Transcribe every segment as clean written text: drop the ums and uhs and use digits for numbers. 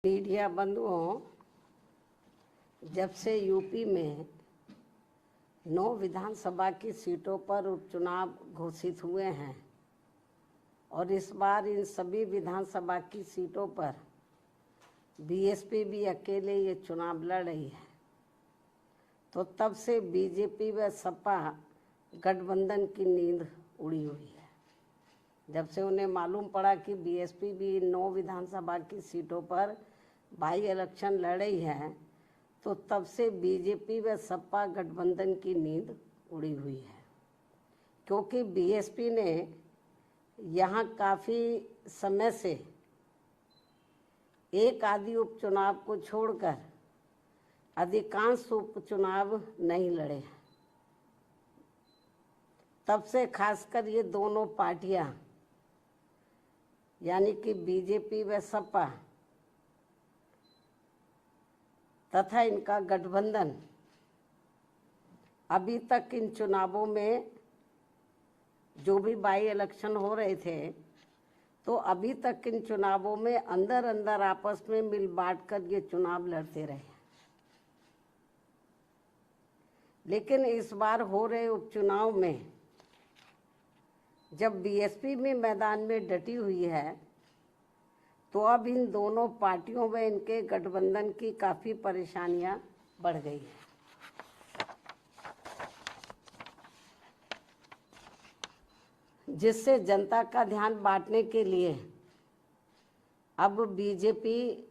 Media बंधुओं, जब से यूपी में 9 विधानसभा की सीटों पर उपचुनाव घोषित हुए हैं और इस बार इन सभी विधानसभा की सीटों पर बीएसपी भी अकेले ये चुनाव लड़ रही है, तो तब से बीजेपी व सपा गठबंधन की नींद उड़ी हुई है। जब से उन्हें मालूम पड़ा कि बीएसपी भी 9 विधानसभा की सीटों पर बाई इलेक्शन लड़ रही है, तो तब से बीजेपी व सपा गठबंधन की नींद उड़ी हुई है, क्योंकि बीएसपी ने यहाँ काफ़ी समय से एक आदि उपचुनाव को छोड़कर अधिकांश उपचुनाव नहीं लड़े हैं। तब से खासकर ये दोनों पार्टियां यानी कि बीजेपी व सपा तथा इनका गठबंधन अभी तक इन चुनावों में जो भी बाई इलेक्शन हो रहे थे, तो अभी तक इन चुनावों में अंदर अंदर आपस में मिल बांट कर ये चुनाव लड़ते रहे। लेकिन इस बार हो रहे उपचुनाव में जब बीएसपी में मैदान में डटी हुई है, तो अब इन दोनों पार्टियों में इनके गठबंधन की काफ़ी परेशानियां बढ़ गई हैं। जिससे जनता का ध्यान बांटने के लिए अब बीजेपी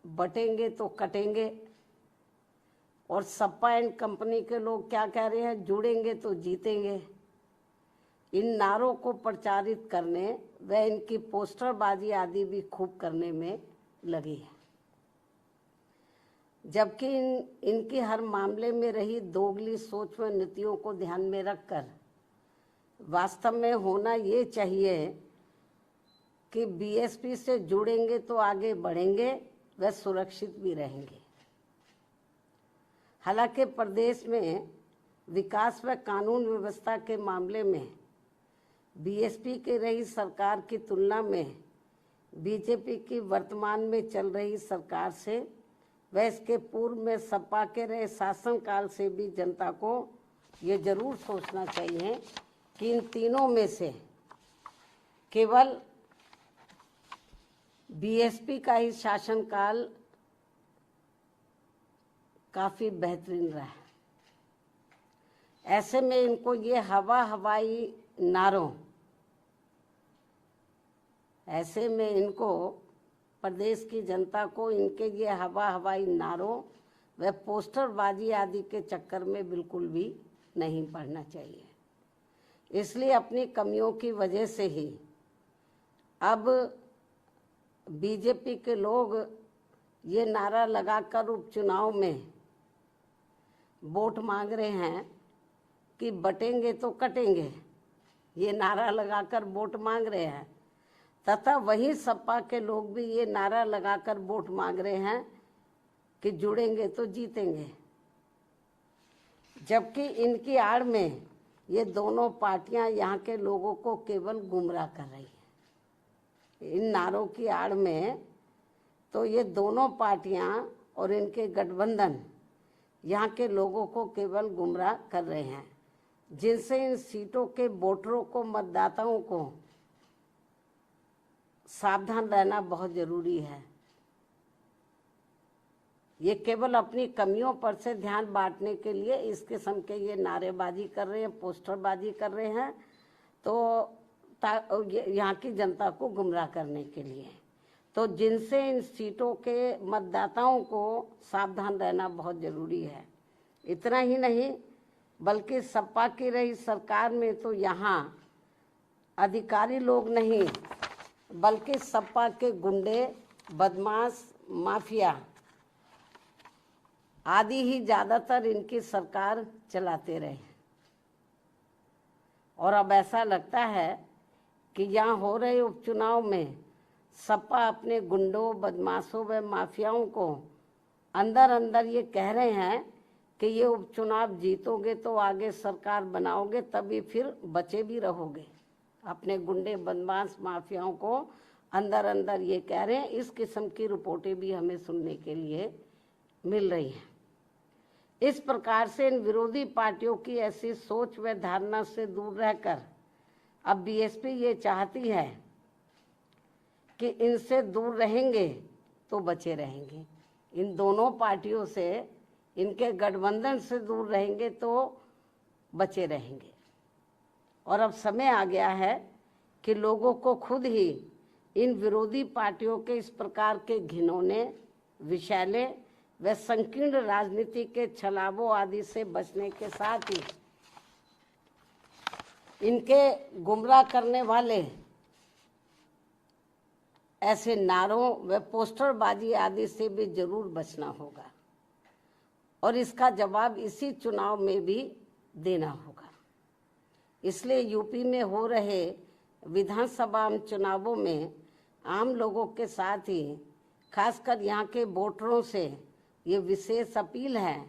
बटेंगे तो कटेंगे, और सपा एंड कंपनी के लोग क्या कह रहे हैं, जुड़ेंगे तो जीतेंगे। इन नारों को प्रचारित करने व इनकी पोस्टरबाजी आदि भी खूब करने में लगी है, जबकि इनकी हर मामले में रही दोगली सोच व नीतियों को ध्यान में रखकर वास्तव में होना ये चाहिए कि बीएसपी से जुड़ेंगे तो आगे बढ़ेंगे व सुरक्षित भी रहेंगे। हालांकि प्रदेश में विकास व कानून व्यवस्था के मामले में बीएसपी की रही सरकार की तुलना में बीजेपी की वर्तमान में चल रही सरकार से व इसके पूर्व में सपा के रहे शासनकाल से भी जनता को ये जरूर सोचना चाहिए कि इन तीनों में से केवल बीएसपी का ही शासनकाल काफ़ी बेहतरीन रहा है। ऐसे में इनको ये हवाई नारों, ऐसे में इनको प्रदेश की जनता को इनके ये हवाई नारों व पोस्टरबाजी आदि के चक्कर में बिल्कुल भी नहीं पड़ना चाहिए। इसलिए अपनी कमियों की वजह से ही अब बीजेपी के लोग ये नारा लगाकर उपचुनाव में वोट मांग रहे हैं कि बटेंगे तो कटेंगे, ये नारा लगाकर वोट मांग रहे हैं, तथा वही सपा के लोग भी ये नारा लगाकर वोट मांग रहे हैं कि जुड़ेंगे तो जीतेंगे। जबकि इनकी आड़ में ये दोनों पार्टियां यहाँ के लोगों को केवल गुमराह कर रही हैं। इन नारों की आड़ में तो ये दोनों पार्टियां और इनके गठबंधन यहाँ के लोगों को केवल गुमराह कर रहे हैं, जिनसे इन सीटों के वोटरों को, मतदाताओं को सावधान रहना बहुत जरूरी है। ये केवल अपनी कमियों पर से ध्यान बांटने के लिए इस किस्म के ये नारेबाजी कर रहे हैं, पोस्टरबाजी कर रहे हैं, तो यहाँ की जनता को गुमराह करने के लिए। तो जिनसे इन सीटों के मतदाताओं को सावधान रहना बहुत जरूरी है। इतना ही नहीं, बल्कि सपा की रही सरकार में तो यहाँ अधिकारी लोग नहीं, बल्कि सपा के गुंडे, बदमाश, माफिया आदि ही ज़्यादातर इनकी सरकार चलाते रहे। और अब ऐसा लगता है कि यहाँ हो रहे उपचुनाव में सपा अपने गुंडों, बदमाशों व माफियाओं को अंदर अंदर ये कह रहे हैं कि ये उपचुनाव जीतोगे तो आगे सरकार बनाओगे, तभी फिर बचे भी रहोगे। अपने गुंडे, बदमाश, माफियाओं को अंदर अंदर ये कह रहे हैं। इस किस्म की रिपोर्टें भी हमें सुनने के लिए मिल रही हैं। इस प्रकार से इन विरोधी पार्टियों की ऐसी सोच व धारणा से दूर रहकर अब बीएसपी ये चाहती है कि इनसे दूर रहेंगे तो बचे रहेंगे, इन दोनों पार्टियों से, इनके गठबंधन से दूर रहेंगे तो बचे रहेंगे। और अब समय आ गया है कि लोगों को खुद ही इन विरोधी पार्टियों के इस प्रकार के घिनौने, विषैले व संकीर्ण राजनीति के छलावों आदि से बचने के साथ ही इनके गुमराह करने वाले ऐसे नारों व पोस्टरबाजी आदि से भी जरूर बचना होगा और इसका जवाब इसी चुनाव में भी देना होगा। इसलिए यूपी में हो रहे विधानसभा चुनावों में आम लोगों के साथ ही खासकर यहाँ के वोटरों से ये विशेष अपील है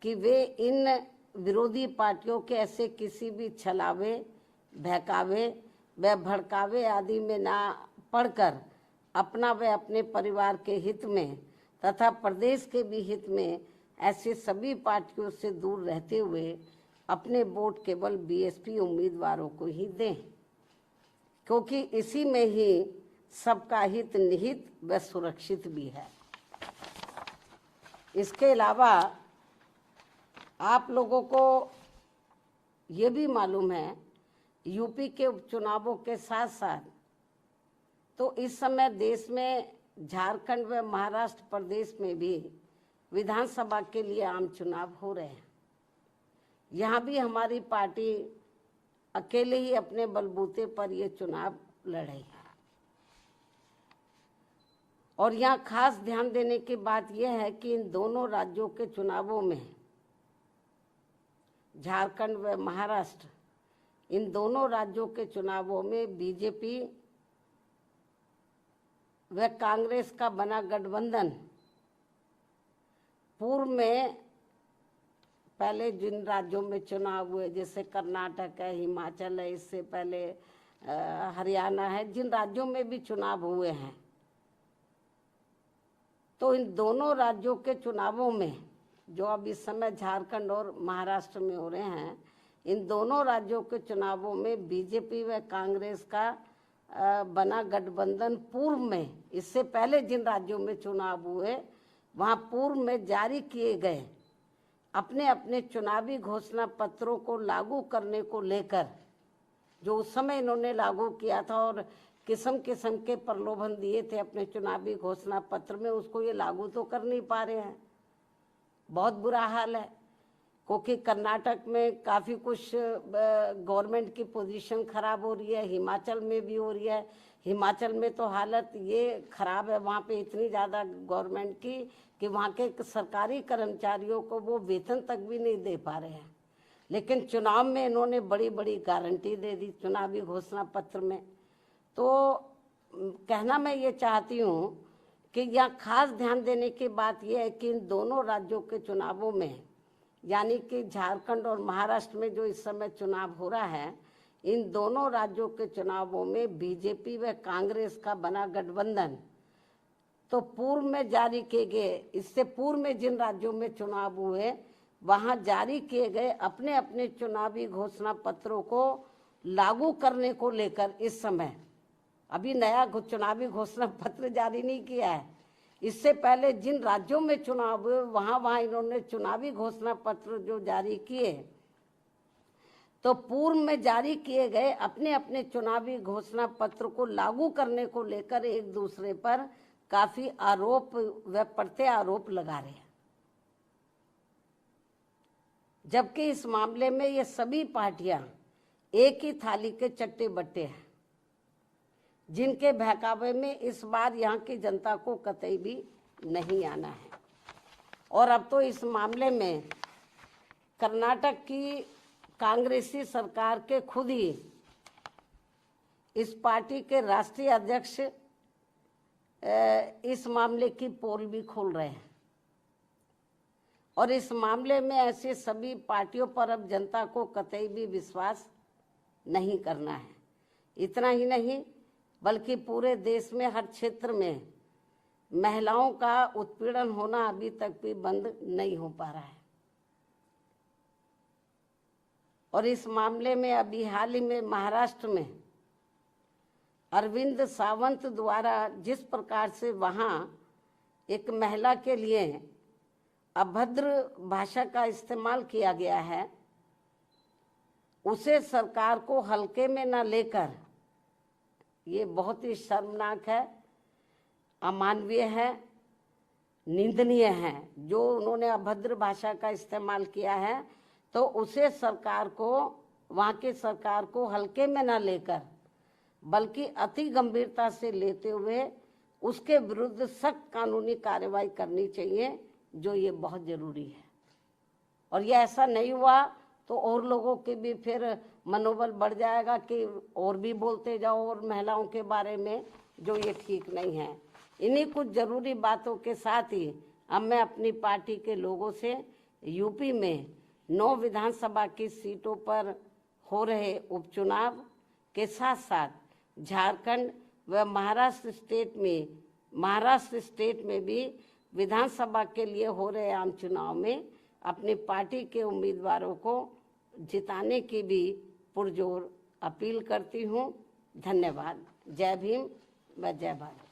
कि वे इन विरोधी पार्टियों के ऐसे किसी भी छलावे, बहकावे व भड़कावे आदि में ना पड़कर अपना व अपने परिवार के हित में तथा प्रदेश के भी हित में ऐसे सभी पार्टियों से दूर रहते हुए अपने वोट केवल बीएसपी उम्मीदवारों को ही दें, क्योंकि इसी में ही सबका हित निहित व सुरक्षित भी है। इसके अलावा आप लोगों को ये भी मालूम है, यूपी के उपचुनावों के साथ साथ तो इस समय देश में झारखंड व महाराष्ट्र प्रदेश में भी विधानसभा के लिए आम चुनाव हो रहे हैं। यहाँ भी हमारी पार्टी अकेले ही अपने बलबूते पर ये चुनाव लड़ेगी। और यहाँ खास ध्यान देने की बात यह है कि इन दोनों राज्यों के चुनावों में, झारखंड व महाराष्ट्र, इन दोनों राज्यों के चुनावों में बीजेपी व कांग्रेस का बना गठबंधन पूर्व में पहले जिन राज्यों में चुनाव हुए जैसे कर्नाटक है, हिमाचल है, इससे पहले हरियाणा है, जिन राज्यों में भी चुनाव हुए हैं, तो इन दोनों राज्यों के चुनावों में जो अब इस समय झारखंड और महाराष्ट्र में हो रहे हैं, इन दोनों राज्यों के चुनावों में बीजेपी व कांग्रेस का बना गठबंधन पूर्व में, इससे पहले जिन राज्यों में चुनाव हुए वहाँ पूर्व में जारी किए गए अपने अपने चुनावी घोषणा पत्रों को लागू करने को लेकर, जो उस समय इन्होंने लागू किया था और किस्म किस्म के प्रलोभन दिए थे अपने चुनावी घोषणा पत्र में, उसको ये लागू तो कर नहीं पा रहे हैं। बहुत बुरा हाल है, क्योंकि कर्नाटक में काफ़ी कुछ गवर्नमेंट की पोजीशन खराब हो रही है, हिमाचल में भी हो रही है। हिमाचल में तो हालत ये खराब है वहाँ पे इतनी ज़्यादा गवर्नमेंट की कि वहाँ के सरकारी कर्मचारियों को वो वेतन तक भी नहीं दे पा रहे हैं। लेकिन चुनाव में इन्होंने बड़ी बड़ी गारंटी दे दी चुनावी घोषणा पत्र में। तो कहना मैं ये चाहती हूँ कि यहाँ खास ध्यान देने की बात यह है कि इन दोनों राज्यों के चुनावों में, यानी कि झारखंड और महाराष्ट्र में जो इस समय चुनाव हो रहा है, इन दोनों राज्यों के चुनावों में बीजेपी व कांग्रेस का बना गठबंधन तो पूर्व में जारी किए गए, इससे पूर्व में जिन राज्यों में चुनाव हुए वहाँ जारी किए गए अपने अपने चुनावी घोषणा पत्रों को लागू करने को लेकर इस समय अभी नया चुनावी घोषणा पत्र जारी नहीं किया है। इससे पहले जिन राज्यों में चुनाव हुए वहाँ इन्होंने चुनावी घोषणा पत्र जो जारी किए, तो पूर्व में जारी किए गए अपने अपने चुनावी घोषणा पत्र को लागू करने को लेकर एक दूसरे पर काफी आरोप व प्रत्यारोप लगा रहे हैं। जबकि इस मामले में ये सभी पार्टियां एक ही थाली के चट्टे बट्टे हैं, जिनके बहकावे में इस बार यहाँ की जनता को कतई भी नहीं आना है। और अब तो इस मामले में कर्नाटक की कांग्रेसी सरकार के खुद ही इस पार्टी के राष्ट्रीय अध्यक्ष इस मामले की पोल भी खोल रहे हैं। और इस मामले में ऐसे सभी पार्टियों पर अब जनता को कतई भी विश्वास नहीं करना है। इतना ही नहीं, बल्कि पूरे देश में हर क्षेत्र में महिलाओं का उत्पीड़न होना अभी तक भी बंद नहीं हो पा रहा है। और इस मामले में अभी हाल ही में महाराष्ट्र में अरविंद सावंत द्वारा जिस प्रकार से वहाँ एक महिला के लिए अभद्र भाषा का इस्तेमाल किया गया है, उसे सरकार को हल्के में न लेकर, ये बहुत ही शर्मनाक है, अमानवीय है, निंदनीय है। जो उन्होंने अभद्र भाषा का इस्तेमाल किया है तो उसे सरकार को, वहाँ की सरकार को हल्के में न लेकर बल्कि अति गंभीरता से लेते हुए उसके विरुद्ध सख्त कानूनी कार्रवाई करनी चाहिए, जो ये बहुत ज़रूरी है। और ये ऐसा नहीं हुआ तो और लोगों के भी फिर मनोबल बढ़ जाएगा कि और भी बोलते जाओ और महिलाओं के बारे में, जो ये ठीक नहीं है। इन्हीं कुछ ज़रूरी बातों के साथ ही अब मैं अपनी पार्टी के लोगों से यूपी में 9 विधानसभा की सीटों पर हो रहे उपचुनाव के साथ साथ झारखंड व महाराष्ट्र स्टेट में भी विधानसभा के लिए हो रहे आम चुनाव में अपनी पार्टी के उम्मीदवारों को जिताने की भी पुरजोर अपील करती हूँ। धन्यवाद। जय भीम व जय भारत।